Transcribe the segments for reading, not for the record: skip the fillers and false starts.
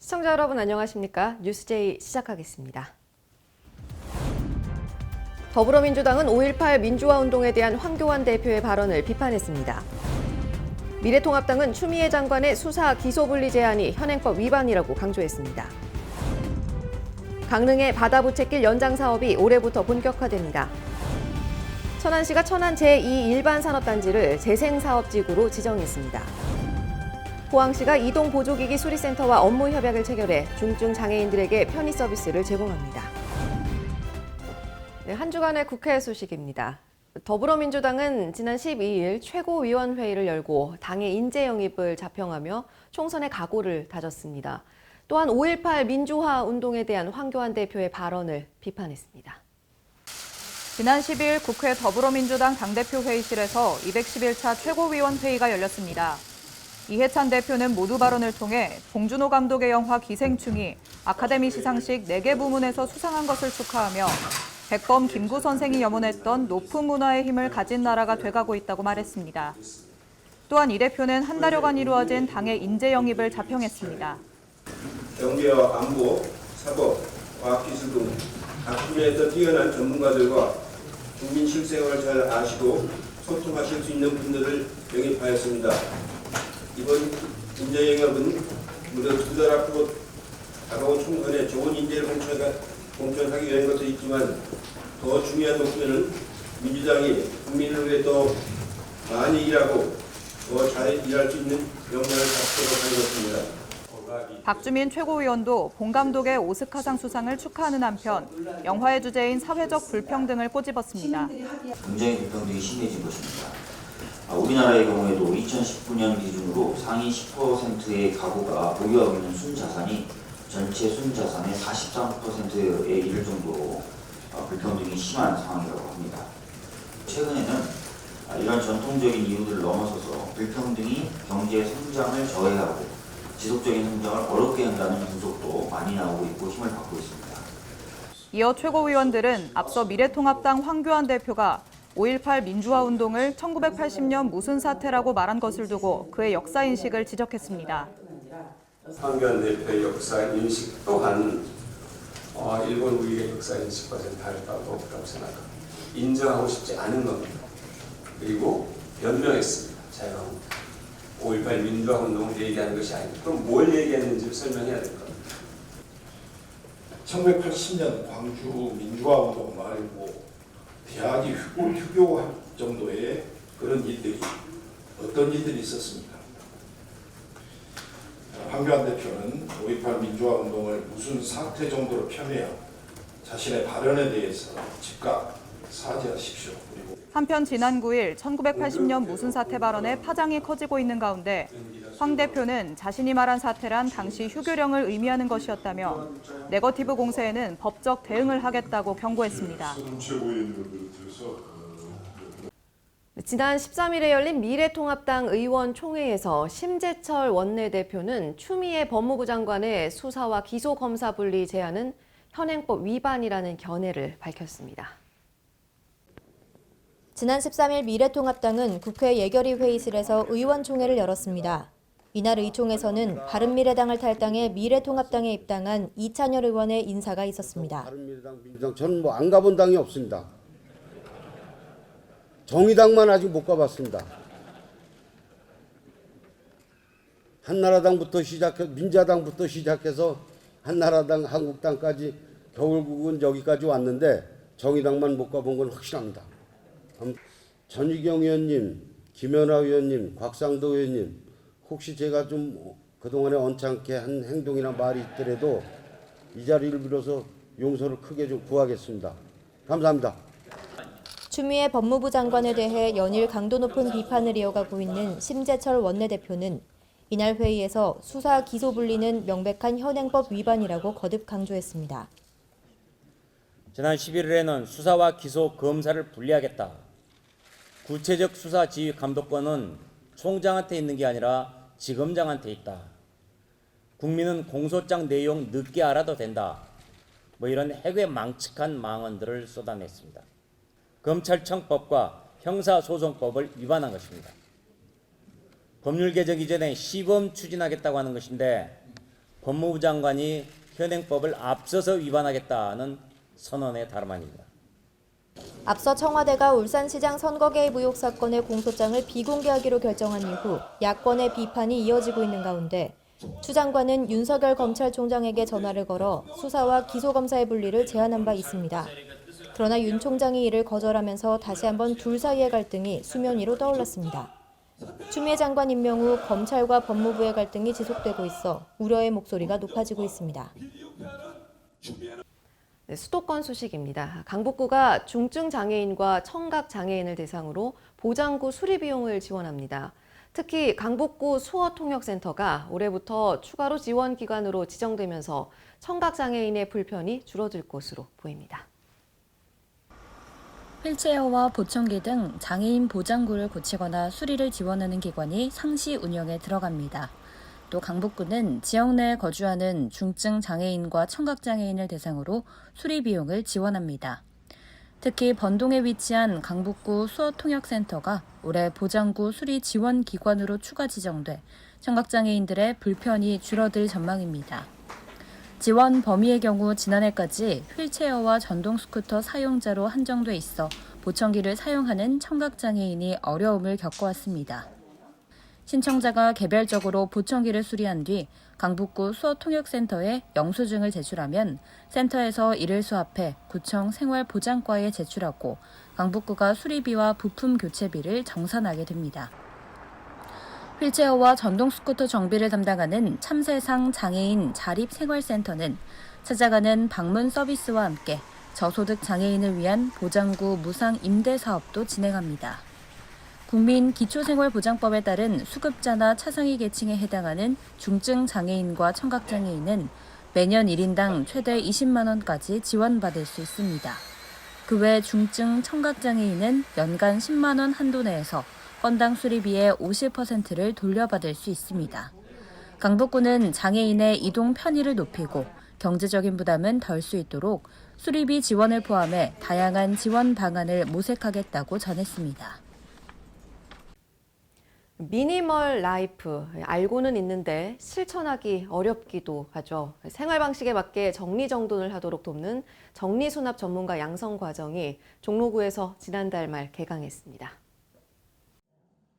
시청자 여러분 안녕하십니까? 뉴스제이 시작하겠습니다. 더불어민주당은 5.18 민주화 운동에 대한 황교안 대표의 발언을 비판했습니다. 미래통합당은 추미애 장관의 수사 기소분리 제안이 현행법 위반이라고 강조했습니다. 강릉의 바다부채길 연장 사업이 올해부터 본격화됩니다. 천안시가 천안 제2일반산업단지를 재생사업지구로 지정했습니다. 포항시가 이동보조기기 수리센터와 업무 협약을 체결해 중증 장애인들에게 편의 서비스를 제공합니다. 네, 한 주간의 국회 소식입니다. 더불어민주당은 지난 12일 최고위원회의를 열고 당의 인재 영입을 자평하며 총선의 각오를 다졌습니다. 또한 5.18 민주화 운동에 대한 황교안 대표의 발언을 비판했습니다. 지난 12일 국회 더불어민주당 당대표 회의실에서 211차 최고위원회의가 열렸습니다. 이해찬 대표는 모두 발언을 통해 봉준호 감독의 영화 기생충이 아카데미 시상식 4개 부문에서 수상한 것을 축하하며 백범 김구 선생이 염원했던 높은 문화의 힘을 가진 나라가 돼가고 있다고 말했습니다. 또한 이 대표는 한 달여간 이루어진 당의 인재 영입을 자평했습니다. 경제와 안보, 사법, 과학기술 등 각 분야에서 뛰어난 전문가들과 국민 실생활을 잘 아시고 소통하실 수 있는 분들을 영입하였습니다. 이번 인재 영입은 무려 2달 앞으로 다가온 총선에 좋은 인재를 공천하기 위한 것도 있지만 더 중요한 목표는 민주당이 국민을 위해 더 많이 일하고 더 잘 일할 수 있는 역량을 갖도록 하는 것입니다. 박주민 최고위원도 봉 감독의 오스카상 수상을 축하하는 한편 영화의 주제인 사회적 불평등을 꼬집었습니다. 굉장히 불평등이 심해진 것입니다. 우리나라의 경우에도 2019년 기준으로 상위 10%의 가구가 보유하고 있는 순자산이 전체 순자산의 43%에 이를 정도로 불평등이 심한 상황이라고 합니다. 최근에는 이런 전통적인 이유들을 넘어서서 불평등이 경제 성장을 저해하고 지속적인 성장을 어렵게 한다는 분석도 많이 나오고 있고 힘을 받고 있습니다. 이어 최고위원들은 앞서 미래통합당 황교안 대표가 5.18 민주화 운동을 1980년 무슨 사태라고 말한 것을 두고 그의 역사인식을 지적했습니다. 황교안 대표의 역사인식 또한 일본 우리의 역사인식과는 다르다고 그렇게 생각합니다. 인정하고 싶지 않은 겁니다. 그리고 변명했습니다. 제가 5.18 민주화 운동을 얘기하는 것이 아니고 그럼 뭘 얘기했는지 설명해야 될 겁니다. 1980년 광주 민주화 운동 말고 대학이 휴교할 정도의 그런 일들이 어떤 일들이 있었습니까? 황교안 대표는 5.18 민주화 운동을 무슨 사태 정도로 폄훼하여 자신의 발언에 대해서 즉각 사죄하십시오. 한편 지난 9일 1980년 무슨 사태 발언에 파장이 커지고 있는 가운데 황 대표는 자신이 말한 사태란 당시 휴교령을 의미하는 것이었다며 네거티브 공세에는 법적 대응을 하겠다고 경고했습니다. 지난 13일에 열린 미래통합당 의원총회에서 심재철 원내대표는 추미애 법무부 장관의 수사와 기소검사 분리 제안은 현행법 위반이라는 견해를 밝혔습니다. 지난 13일 미래통합당은 국회 예결위 회의실에서 의원총회를 열었습니다. 이날 의총에서는 바른미래당을 탈당해 미래통합당에 입당한 이찬열 의원의 인사가 있었습니다. 바른미래당, 저는 안 가본 당이 없습니다. 정의당만 아직 못 가봤습니다. 한나라당부터 민자당부터 시작해서 한나라당, 한국당까지 결국은 여기까지 왔는데 정의당만 못 가본 건 확실합니다. 전희경 의원님, 김연아 의원님, 곽상도 의원님, 혹시 제가 좀 그동안에 언짢게 한 행동이나 말이 있더라도 이 자리를 빌어서 용서를 크게 좀 구하겠습니다. 감사합니다. 추미애 법무부 장관에 대해 연일 강도 높은 비판을 이어가고 있는 심재철 원내대표는 이날 회의에서 수사 기소 분리는 명백한 현행법 위반이라고 거듭 강조했습니다. 지난 11일에는 수사와 기소 검사를 분리하겠다. 구체적 수사 지휘 감독권은 총장한테 있는 게 아니라 지검장한테 있다. 국민은 공소장 내용 늦게 알아도 된다. 이런 해괴 망측한 망언들을 쏟아냈습니다. 검찰청법과 형사소송법을 위반한 것입니다. 법률 개정 이전에 시범 추진하겠다고 하는 것인데 법무부 장관이 현행법을 앞서서 위반하겠다는 선언의 다름 아닙니다. 앞서 청와대가 울산시장 선거 개입 의혹 사건의 공소장을 비공개하기로 결정한 이후 야권의 비판이 이어지고 있는 가운데 추 장관은 윤석열 검찰총장에게 전화를 걸어 수사와 기소검사의 분리를 제안한 바 있습니다. 그러나 윤 총장이 이를 거절하면서 다시 한번 둘 사이의 갈등이 수면 위로 떠올랐습니다. 추미애 장관 임명 후 검찰과 법무부의 갈등이 지속되고 있어 우려의 목소리가 높아지고 있습니다. 네, 수도권 소식입니다. 강북구가 중증 장애인과 청각 장애인을 대상으로 보장구 수리 비용을 지원합니다. 특히 강북구 수어통역센터가 올해부터 추가로 지원 기관으로 지정되면서 청각 장애인의 불편이 줄어들 것으로 보입니다. 휠체어와 보청기 등 장애인 보장구를 고치거나 수리를 지원하는 기관이 상시 운영에 들어갑니다. 또 강북구는 지역 내에 거주하는 중증 장애인과 청각 장애인을 대상으로 수리 비용을 지원합니다. 특히 번동에 위치한 강북구 수어통역센터가 올해 보장구 수리 지원 기관으로 추가 지정돼 청각 장애인들의 불편이 줄어들 전망입니다. 지원 범위의 경우 지난해까지 휠체어와 전동 스쿠터 사용자로 한정돼 있어 보청기를 사용하는 청각 장애인이 어려움을 겪어왔습니다. 신청자가 개별적으로 보청기를 수리한 뒤 강북구 수어통역센터에 영수증을 제출하면 센터에서 이를 수합해 구청 생활보장과에 제출하고 강북구가 수리비와 부품 교체비를 정산하게 됩니다. 휠체어와 전동 스쿠터 정비를 담당하는 참새상 장애인 자립생활센터는 찾아가는 방문 서비스와 함께 저소득 장애인을 위한 보장구 무상 임대 사업도 진행합니다. 국민기초생활보장법에 따른 수급자나 차상위 계층에 해당하는 중증 장애인과 청각 장애인은 매년 1인당 최대 20만 원까지 지원받을 수 있습니다. 그 외 중증 청각 장애인은 연간 10만 원 한도 내에서 건당 수리비의 50%를 돌려받을 수 있습니다. 강북구는 장애인의 이동 편의를 높이고 경제적인 부담은 덜 수 있도록 수리비 지원을 포함해 다양한 지원 방안을 모색하겠다고 전했습니다. 미니멀 라이프, 알고는 있는데 실천하기 어렵기도 하죠. 생활 방식에 맞게 정리정돈을 하도록 돕는 정리수납 전문가 양성 과정이 종로구에서 지난달 말 개강했습니다.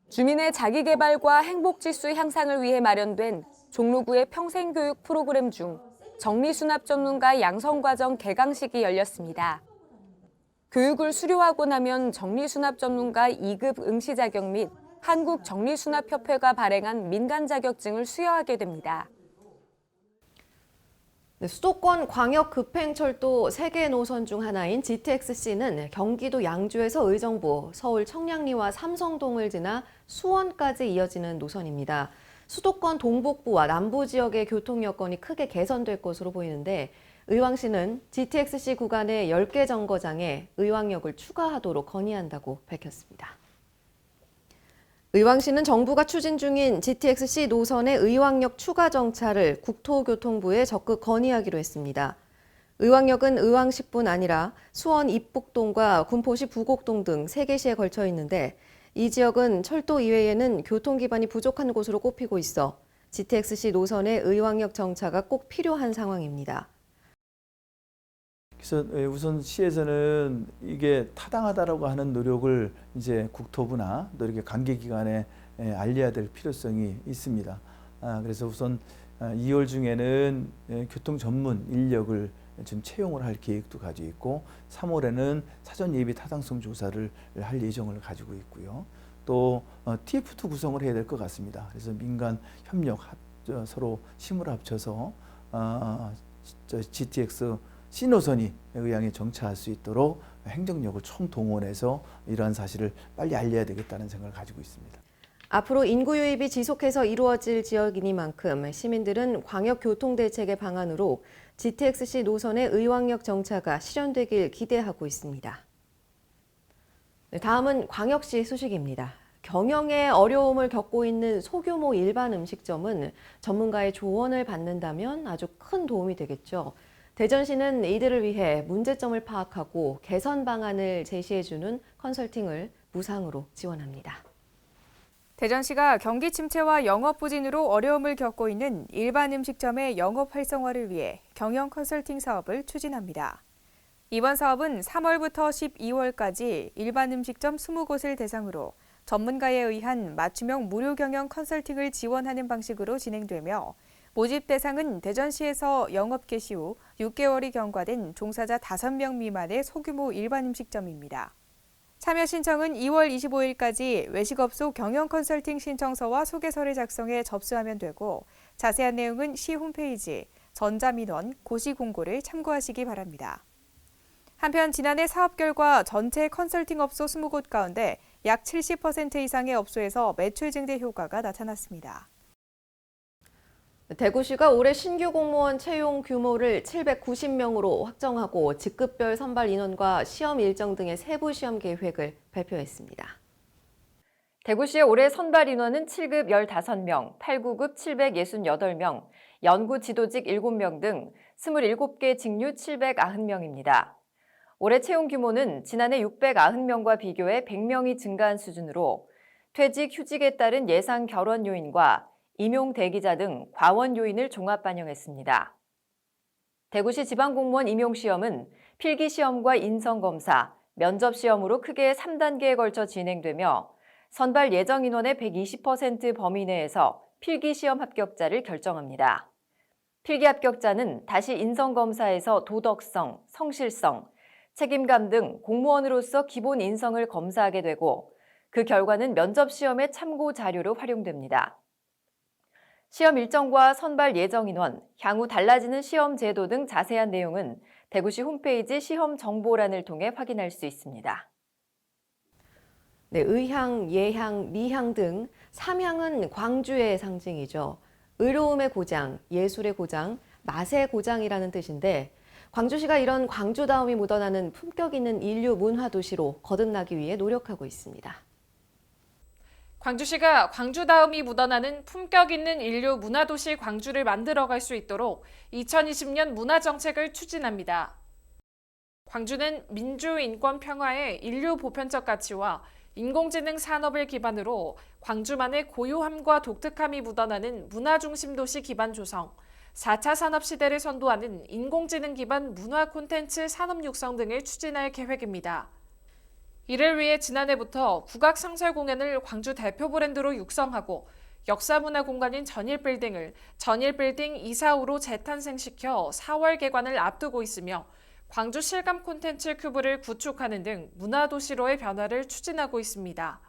주민의 자기개발과 행복지수 향상을 위해 마련된 종로구의 평생교육 프로그램 중 정리수납 전문가 양성과정 개강식이 열렸습니다. 교육을 수료하고 나면 정리수납 전문가 2급 응시 자격 및 한국정리수납협회가 발행한 민간 자격증을 수여하게 됩니다. 네, 수도권 광역급행철도 3개 노선 중 하나인 GTX-C는 경기도 양주에서 의정부, 서울 청량리와 삼성동을 지나 수원까지 이어지는 노선입니다. 수도권 동북부와 남부 지역의 교통 여건이 크게 개선될 것으로 보이는데 의왕시는 GTX-C 구간의 10개 정거장에 의왕역을 추가하도록 건의한다고 밝혔습니다. 의왕시는 정부가 추진 중인 GTX-C 노선의 의왕역 추가 정차를 국토교통부에 적극 건의하기로 했습니다. 의왕역은 의왕시뿐 아니라 수원 입북동과 군포시 부곡동 등 3개 시에 걸쳐 있는데 이 지역은 철도 이외에는 교통 기반이 부족한 곳으로 꼽히고 있어 GTX-C 노선의 의왕역 정차가 꼭 필요한 상황입니다. 그래서 우선 시에서는 이게 타당하다라고 하는 노력을 이제 국토부나 또 이렇게 관계기관에 알려야 될 필요성이 있습니다. 그래서 우선 2월 중에는 교통 전문 인력을 지금 채용을 할 계획도 가지고 있고 3월에는 사전 예비 타당성 조사를 할 예정을 가지고 있고요. 또 TF2 구성을 해야 될 것 같습니다. 그래서 민간 협력 서로 힘을 합쳐서 GTX C노선이 의왕에 정차할 수 있도록 행정력을 총동원해서 이러한 사실을 빨리 알려야 되겠다는 생각을 가지고 있습니다. 앞으로 인구 유입이 지속해서 이루어질 지역이니만큼 시민들은 광역교통대책의 방안으로 GTX-C 노선의 의왕역 정차가 실현되길 기대하고 있습니다. 네, 다음은 광역시 소식입니다. 경영에 어려움을 겪고 있는 소규모 일반 음식점은 전문가의 조언을 받는다면 아주 큰 도움이 되겠죠. 대전시는 이들을 위해 문제점을 파악하고 개선 방안을 제시해주는 컨설팅을 무상으로 지원합니다. 대전시가 경기 침체와 영업 부진으로 어려움을 겪고 있는 일반 음식점의 영업 활성화를 위해 경영 컨설팅 사업을 추진합니다. 이번 사업은 3월부터 12월까지 일반 음식점 20곳을 대상으로 전문가에 의한 맞춤형 무료 경영 컨설팅을 지원하는 방식으로 진행되며 모집 대상은 대전시에서 영업 개시 후 6개월이 경과된 종사자 5명 미만의 소규모 일반 음식점입니다. 참여 신청은 2월 25일까지 외식업소 경영 컨설팅 신청서와 소개서를 작성해 접수하면 되고 자세한 내용은 시 홈페이지, 전자민원, 고시 공고를 참고하시기 바랍니다. 한편 지난해 사업 결과 전체 컨설팅 업소 20곳 가운데 약 70% 이상의 업소에서 매출 증대 효과가 나타났습니다. 대구시가 올해 신규 공무원 채용 규모를 790명으로 확정하고 직급별 선발 인원과 시험 일정 등의 세부 시험 계획을 발표했습니다. 대구시의 올해 선발 인원은 7급 15명, 8구급 768명, 연구 지도직 7명 등 27개 직류 790명입니다. 올해 채용 규모는 지난해 690명과 비교해 100명이 증가한 수준으로 퇴직, 휴직에 따른 예상 결원 요인과 임용 대기자 등 과원 요인을 종합 반영했습니다. 대구시 지방공무원 임용시험은 필기시험과 인성검사, 면접시험으로 크게 3단계에 걸쳐 진행되며 선발 예정 인원의 120% 범위 내에서 필기시험 합격자를 결정합니다. 필기 합격자는 다시 인성검사에서 도덕성, 성실성, 책임감 등 공무원으로서 기본 인성을 검사하게 되고 그 결과는 면접시험의 참고 자료로 활용됩니다. 시험 일정과 선발 예정 인원, 향후 달라지는 시험 제도 등 자세한 내용은 대구시 홈페이지 시험 정보란을 통해 확인할 수 있습니다. 네, 의향, 예향, 미향 등 3향은 광주의 상징이죠. 의로움의 고장, 예술의 고장, 맛의 고장이라는 뜻인데 광주시가 이런 광주다움이 묻어나는 품격 있는 인류 문화 도시로 거듭나기 위해 노력하고 있습니다. 광주시가 광주다움이 묻어나는 품격 있는 인류 문화도시 광주를 만들어갈 수 있도록 2020년 문화정책을 추진합니다. 광주는 민주, 인권, 평화의 인류 보편적 가치와 인공지능 산업을 기반으로 광주만의 고유함과 독특함이 묻어나는 문화중심 도시 기반 조성, 4차 산업시대를 선도하는 인공지능 기반 문화 콘텐츠 산업 육성 등을 추진할 계획입니다. 이를 위해 지난해부터 국악상설 공연을 광주 대표 브랜드로 육성하고 역사문화 공간인 전일빌딩을 전일빌딩 245로 재탄생시켜 4월 개관을 앞두고 있으며 광주 실감 콘텐츠 큐브를 구축하는 등 문화도시로의 변화를 추진하고 있습니다.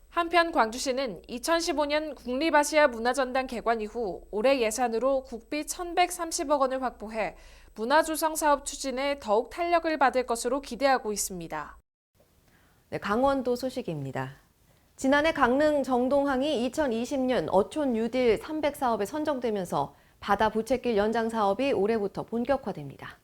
한편 광주시는 2015년 국립아시아 문화전당 개관 이후 올해 예산으로 국비 1,130억 원을 확보해 문화조성 사업 추진에 더욱 탄력을 받을 것으로 기대하고 있습니다. 네, 강원도 소식입니다. 지난해 강릉 정동항이 2020년 어촌 뉴딜 300 사업에 선정되면서 바다 부채길 연장 사업이 올해부터 본격화됩니다.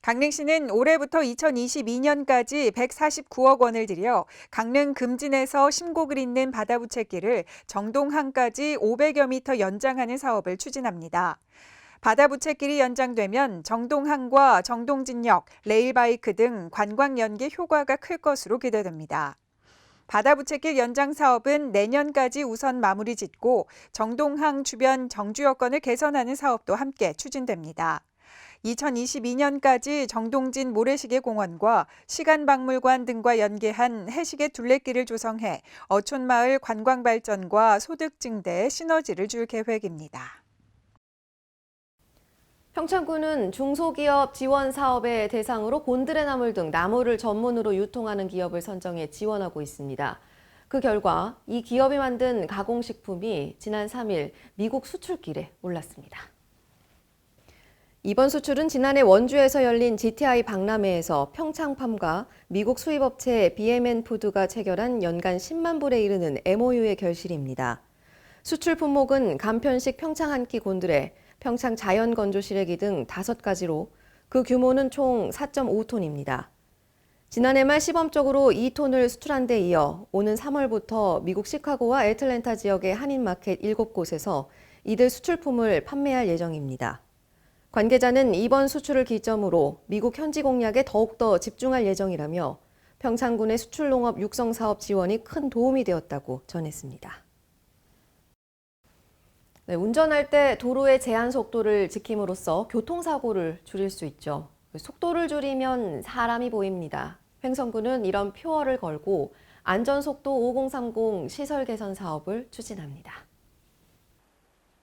강릉시는 올해부터 2022년까지 149억 원을 들여 강릉 금진에서 심곡을 잇는 바다 부채길을 정동항까지 500여 미터 연장하는 사업을 추진합니다. 바다 부채길이 연장되면 정동항과 정동진역, 레일바이크 등 관광 연계 효과가 클 것으로 기대됩니다. 바다 부채길 연장 사업은 내년까지 우선 마무리 짓고 정동항 주변 정주 여건을 개선하는 사업도 함께 추진됩니다. 2022년까지 정동진 모래시계 공원과 시간박물관 등과 연계한 해시계 둘레길을 조성해 어촌마을 관광 발전과 소득 증대에 시너지를 줄 계획입니다. 평창군은 중소기업 지원 사업의 대상으로 곤드레 나물 등 나무를 전문으로 유통하는 기업을 선정해 지원하고 있습니다. 그 결과 이 기업이 만든 가공식품이 지난 3일 미국 수출길에 올랐습니다. 이번 수출은 지난해 원주에서 열린 GTI 박람회에서 평창팜과 미국 수입업체 BMN 푸드가 체결한 연간 10만 불에 이르는 MOU의 결실입니다. 수출 품목은 간편식 평창 한 끼 곤드레, 평창 자연 건조 시래기 등 5가지로 그 규모는 총 4.5톤입니다. 지난해 말 시범적으로 2톤을 수출한 데 이어 오는 3월부터 미국 시카고와 애틀랜타 지역의 한인마켓 7곳에서 이들 수출품을 판매할 예정입니다. 관계자는 이번 수출을 기점으로 미국 현지 공략에 더욱더 집중할 예정이라며 평창군의 수출농업 육성사업 지원이 큰 도움이 되었다고 전했습니다. 네, 운전할 때 도로의 제한 속도를 지킴으로써 교통사고를 줄일 수 있죠. 속도를 줄이면 사람이 보입니다. 횡성군은 이런 표어를 걸고 안전속도 5030 시설 개선 사업을 추진합니다.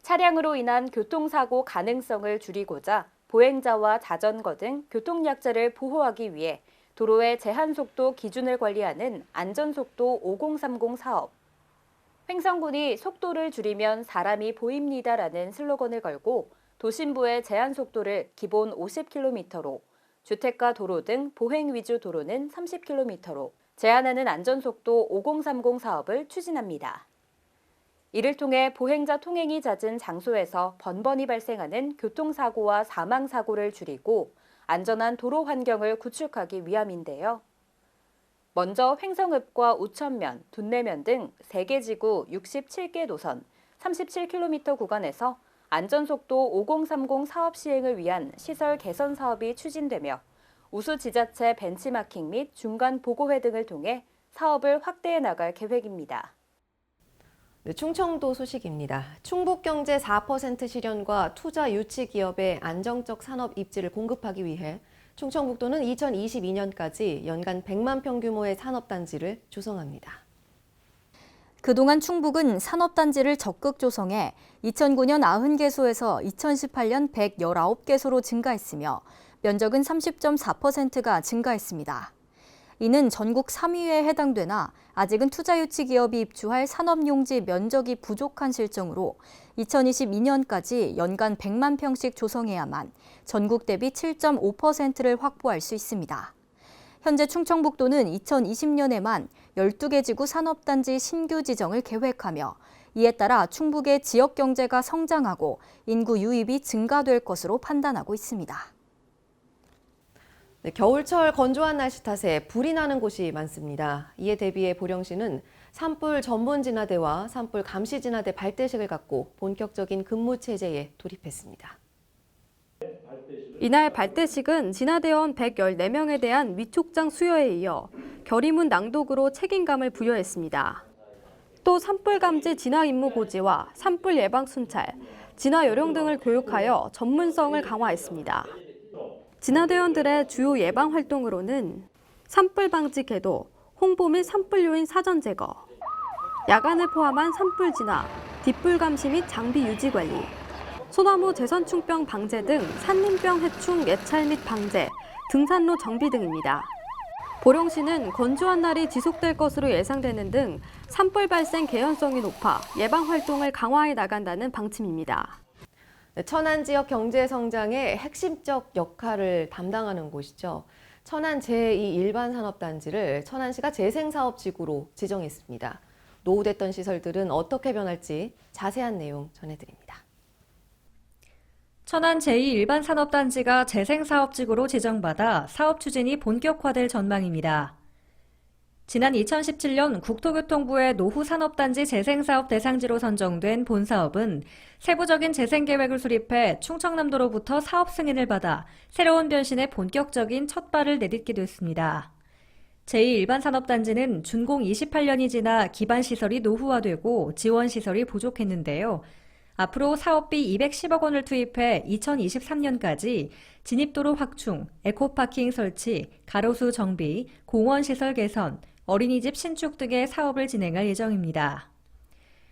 차량으로 인한 교통사고 가능성을 줄이고자 보행자와 자전거 등 교통약자를 보호하기 위해 도로의 제한속도 기준을 관리하는 안전속도 5030 사업. 횡성군이 속도를 줄이면 사람이 보입니다라는 슬로건을 걸고 도심부의 제한속도를 기본 50km로, 주택가 도로 등 보행 위주 도로는 30km로 제한하는 안전속도 5030 사업을 추진합니다. 이를 통해 보행자 통행이 잦은 장소에서 번번이 발생하는 교통사고와 사망사고를 줄이고 안전한 도로 환경을 구축하기 위함인데요. 먼저 횡성읍과 우천면, 둔내면 등 3개 지구 67개 노선 37km 구간에서 안전속도 5030 사업 시행을 위한 시설 개선 사업이 추진되며 우수 지자체 벤치마킹 및 중간 보고회 등을 통해 사업을 확대해 나갈 계획입니다. 네, 충청도 소식입니다. 충북경제 4% 실현과 투자 유치 기업의 안정적 산업 입지를 공급하기 위해 충청북도는 2022년까지 연간 100만 평 규모의 산업단지를 조성합니다. 그동안 충북은 산업단지를 적극 조성해 2009년 90개소에서 2018년 119개소로 증가했으며 면적은 30.4%가 증가했습니다. 이는 전국 3위에 해당되나 아직은 투자 유치 기업이 입주할 산업용지 면적이 부족한 실정으로 2022년까지 연간 100만 평씩 조성해야만 전국 대비 7.5%를 확보할 수 있습니다. 현재 충청북도는 2020년에만 12개 지구 산업단지 신규 지정을 계획하며 이에 따라 충북의 지역 경제가 성장하고 인구 유입이 증가될 것으로 판단하고 있습니다. 네, 겨울철 건조한 날씨 탓에 불이 나는 곳이 많습니다. 이에 대비해 보령시는 산불 전문 진화대와 산불 감시 진화대 발대식을 갖고 본격적인 근무 체제에 돌입했습니다. 이날 발대식은 진화대원 114명에 대한 위촉장 수여에 이어 결의문 낭독으로 책임감을 부여했습니다. 또 산불 감지 진화 임무 고지와 산불 예방 순찰, 진화 요령 등을 교육하여 전문성을 강화했습니다. 진화대원들의 주요 예방 활동으로는 산불 방지 계도, 홍보 및 산불 요인 사전 제거, 야간을 포함한 산불 진화, 뒷불 감시 및 장비 유지 관리, 소나무 재선충병 방제 등 산림병 해충 예찰 및 방제, 등산로 정비 등입니다. 보령시는 건조한 날이 지속될 것으로 예상되는 등 산불 발생 개연성이 높아 예방 활동을 강화해 나간다는 방침입니다. 천안 지역 경제 성장의 핵심적 역할을 담당하는 곳이죠. 천안 제2 일반 산업단지를 천안시가 재생사업지구로 지정했습니다. 노후됐던 시설들은 어떻게 변할지 자세한 내용 전해드립니다. 천안 제2일반산업단지가 재생사업지구로 지정받아 사업 추진이 본격화될 전망입니다. 지난 2017년 국토교통부의 노후산업단지 재생사업 대상지로 선정된 본사업은 세부적인 재생계획을 수립해 충청남도로부터 사업 승인을 받아 새로운 변신의 본격적인 첫 발을 내딛게 됐습니다. 제2일반산업단지는 준공 28년이 지나 기반시설이 노후화되고 지원시설이 부족했는데요. 앞으로 사업비 210억 원을 투입해 2023년까지 진입도로 확충, 에코파킹 설치, 가로수 정비, 공원시설 개선, 어린이집 신축 등의 사업을 진행할 예정입니다.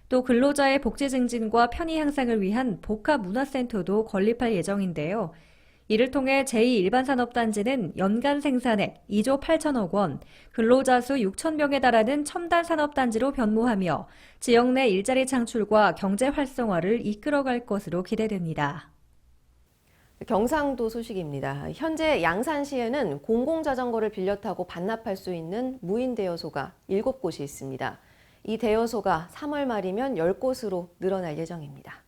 또 근로자의 복지 증진과 편의 향상을 위한 복합문화센터도 건립할 예정인데요. 이를 통해 제2일반산업단지는 연간 생산액 2조 8천억 원, 근로자 수 6천 명에 달하는 첨단 산업단지로 변모하며 지역 내 일자리 창출과 경제 활성화를 이끌어갈 것으로 기대됩니다. 경상도 소식입니다. 현재 양산시에는 공공자전거를 빌려 타고 반납할 수 있는 무인 대여소가 7곳이 있습니다. 이 대여소가 3월 말이면 10곳으로 늘어날 예정입니다.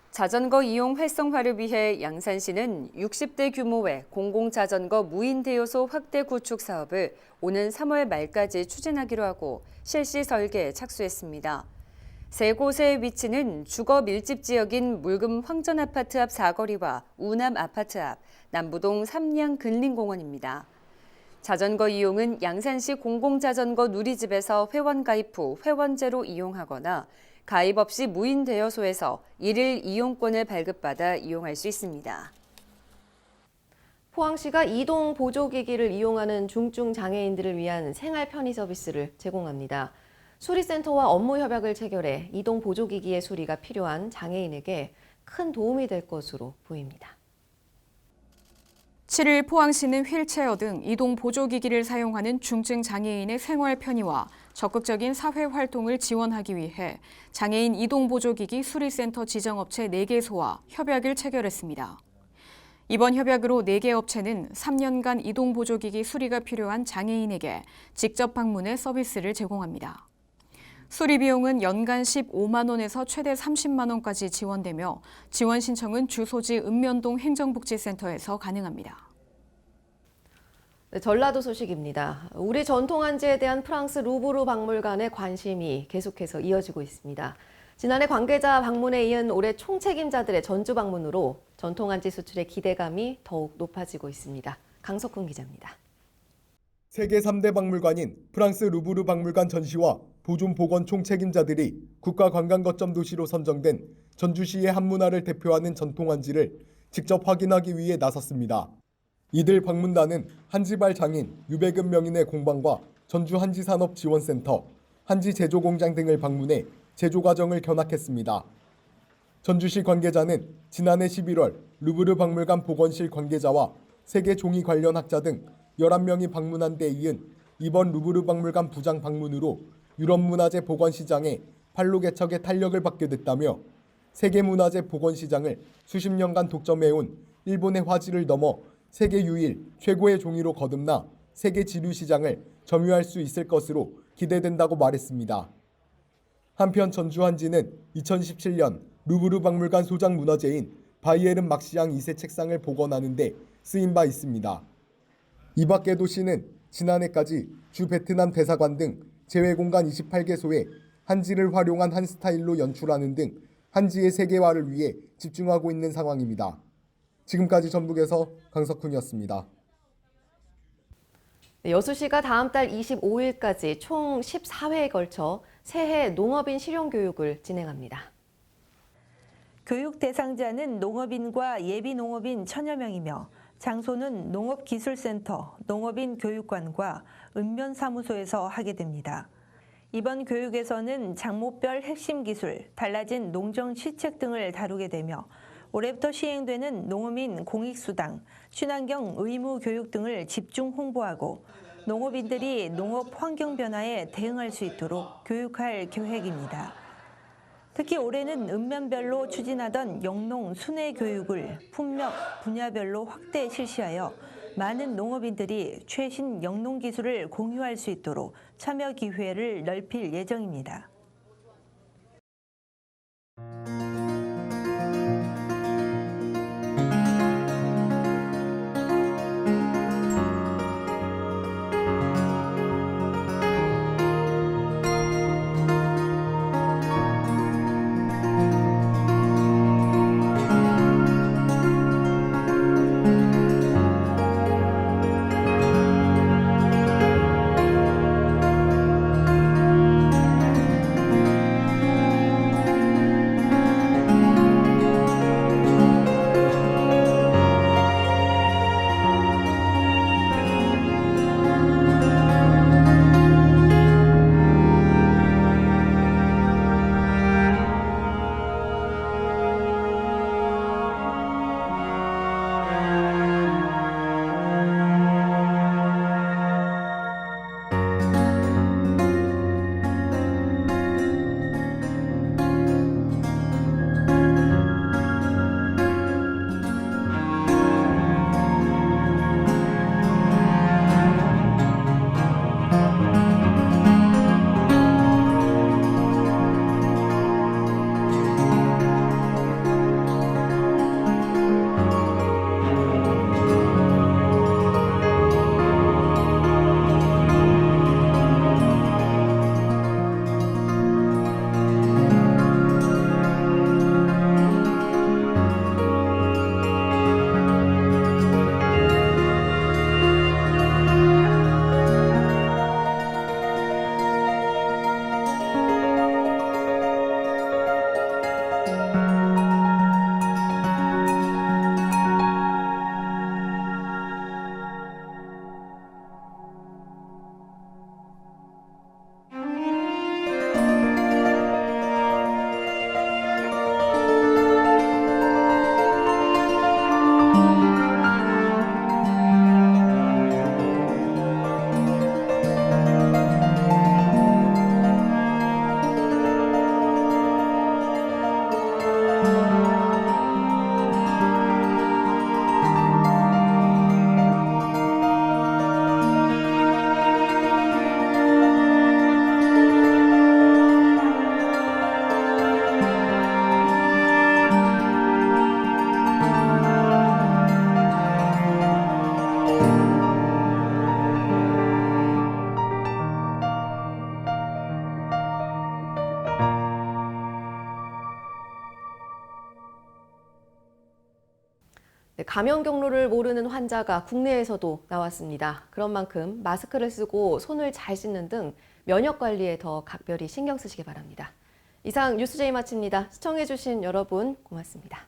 자전거 이용 활성화를 위해 양산시는 60대 규모의 공공자전거 무인 대여소 확대 구축 사업을 오는 3월 말까지 추진하기로 하고 실시 설계에 착수했습니다. 세 곳의 위치는 주거 밀집 지역인 물금 황전아파트 앞 사거리와 우남 아파트 앞 남부동 삼양 근린공원입니다. 자전거 이용은 양산시 공공자전거 누리집에서 회원 가입 후 회원제로 이용하거나 가입 없이 무인 대여소에서 1일 이용권을 발급받아 이용할 수 있습니다. 포항시가 이동 보조기기를 이용하는 중증 장애인들을 위한 생활 편의 서비스를 제공합니다. 수리센터와 업무 협약을 체결해 이동 보조기기의 수리가 필요한 장애인에게 큰 도움이 될 것으로 보입니다. 7일 포항시는 휠체어 등 이동 보조기기를 사용하는 중증 장애인의 생활 편의와 적극적인 사회 활동을 지원하기 위해 장애인 이동 보조기기 수리센터 지정업체 4개소와 협약을 체결했습니다. 이번 협약으로 4개 업체는 3년간 이동 보조기기 수리가 필요한 장애인에게 직접 방문해 서비스를 제공합니다. 수리 비용은 연간 15만 원에서 최대 30만 원까지 지원되며 지원 신청은 주소지 읍면동 행정복지센터에서 가능합니다. 네, 전라도 소식입니다. 우리 전통한지에 대한 프랑스 루브르 박물관의 관심이 계속해서 이어지고 있습니다. 지난해 관계자 방문에 이은 올해 총책임자들의 전주 방문으로 전통한지 수출의 기대감이 더욱 높아지고 있습니다. 강석훈 기자입니다. 세계 3대 박물관인 프랑스 루브르 박물관 전시와 보존 복원 총책임자들이 국가관광거점 도시로 선정된 전주시의 한문화를 대표하는 전통한지를 직접 확인하기 위해 나섰습니다. 이들 방문단은 한지발 장인 유백은 명인의 공방과 전주 한지산업지원센터, 한지제조공장 등을 방문해 제조 과정을 견학했습니다. 전주시 관계자는 지난해 11월 루브르 박물관 복원실 관계자와 세계 종이 관련 학자 등 11명이 방문한 데 이은 이번 루브르 박물관 부장 방문으로 유럽문화재 복원시장에 팔로 개척의 탄력을 받게 됐다며 세계문화재 복원시장을 수십 년간 독점해온 일본의 화지를 넘어 세계 유일 최고의 종이로 거듭나 세계 지류시장을 점유할 수 있을 것으로 기대된다고 말했습니다. 한편 전주한지는 2017년 루브르 박물관 소장 문화재인 바이에른 막시앙 2세 책상을 복원하는 데 쓰인 바 있습니다. 이 밖에도 시는 지난해까지 주 베트남 대사관 등 제외공간 28개소에 한지를 활용한 한 스타일로 연출하는 등 한지의 세계화를 위해 집중하고 있는 상황입니다. 지금까지 전북에서 강석훈이었습니다. 여수시가 다음 달 25일까지 총 14회에 걸쳐 새해 농업인 실용교육을 진행합니다. 교육 대상자는 농업인과 예비농업인 1000여 명이며 장소는 농업기술센터, 농업인 교육관과 읍면사무소에서 하게 됩니다. 이번 교육에서는 작목별 핵심 기술, 달라진 농정 시책 등을 다루게 되며 올해부터 시행되는 농어민 공익수당, 친환경 의무 교육 등을 집중 홍보하고 농업인들이 농업 환경 변화에 대응할 수 있도록 교육할 계획입니다. 특히 올해는 읍면별로 추진하던 영농 순회 교육을 품목 분야별로 확대 실시하여 많은 농업인들이 최신 영농 기술을 공유할 수 있도록 참여 기회를 넓힐 예정입니다. 네, 감염 경로를 모르는 환자가 국내에서도 나왔습니다. 그런 만큼 마스크를 쓰고 손을 잘 씻는 등 면역 관리에 더 각별히 신경 쓰시기 바랍니다. 이상 뉴스제이 마칩니다. 시청해주신 여러분 고맙습니다.